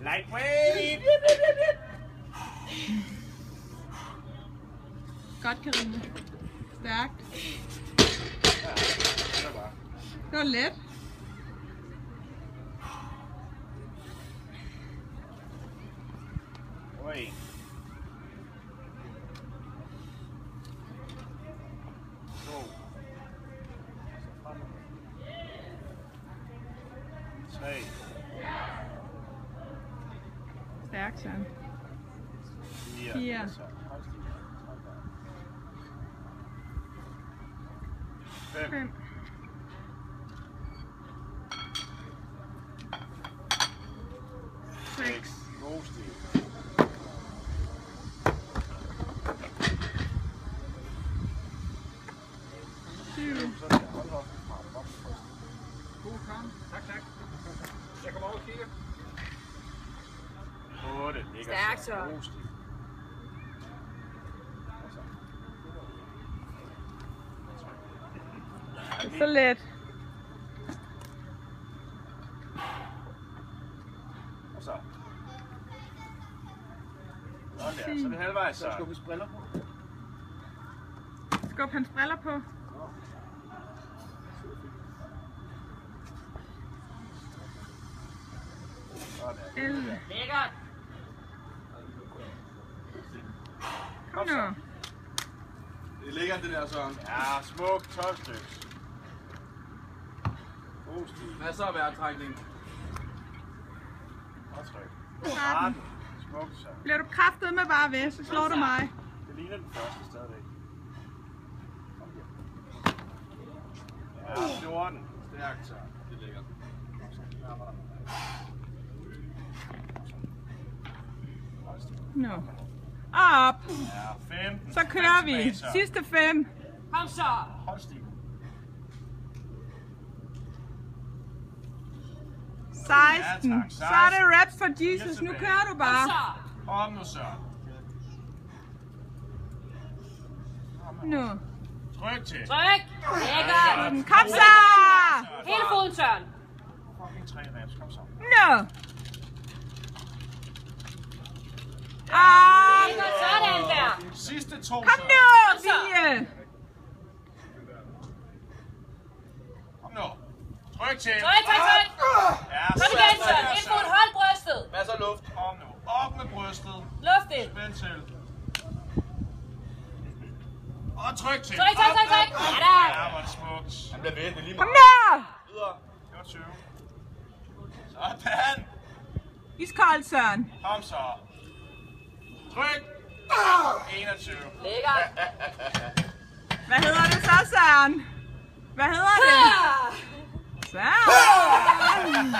Lightweight! Godt, Karina. Stærkt. Ja, det var bare. Det var let. Oj. 2. 3. Stærkt, Søren. 4. 4. 5. 5. 6. God stil. 7. Sådan der. Hold hoften frem. God kamp. Tak, tak. Jeg kommer over og kigger. 8. Stærkt, så. God stil. Så let. Og så. Sådan der. Så er det halvvejs, så. Skal vi briller på? Skub hans briller på. Sådan der. 11. Lækkert. Kom nu. Det er lækkert, det der, Søren. Ja, smuk 12 stykker. God stil. Masser af vejrtrækning. Og tryk. 13. Smukt, så. Bliver du kraftet med bare ved, så slår du mig. Det ligner den første stadigvæk. Kom her. Ja, 14. Stærkt, Søren. Det er lækkert. Nå. Op. Ja, 15. Så kører Fem vi. tilbage, så. Sidste 5. Kom så. Hold stilen. 16. Ja, tak. Så er det raps for Jesus. Nu kører du Kom bare. så. Kom nu, så. Nu. Tryk til. Tryk. Lækkert. Kom så. Hele foden, Søren. Fucking 3 reps. Kom så. Nu. Op. Lækkert. Sådan der. Sidste 2. Kom nu, Vilje. Kom nu. Tryk til. Tryk, tryk, tryk. Ja, Kom igen, Søren. Hele foden. Hold brystet. Masser af luft. Kom nu. Op med brystet. Luft ind. Spænd til. Og tryk til. Tryk, tryk, tryk, tryk. Ja da. Ja, hvor er det smukt. Han bliver ved, det er lige Kom meget. nu. Videre. 25. Sådan. Iskold, Søren. Kom så. Tryk. 21. Lækkert. Hvad hedder det så, Søren? Hvad hedder det? Ah. Søren.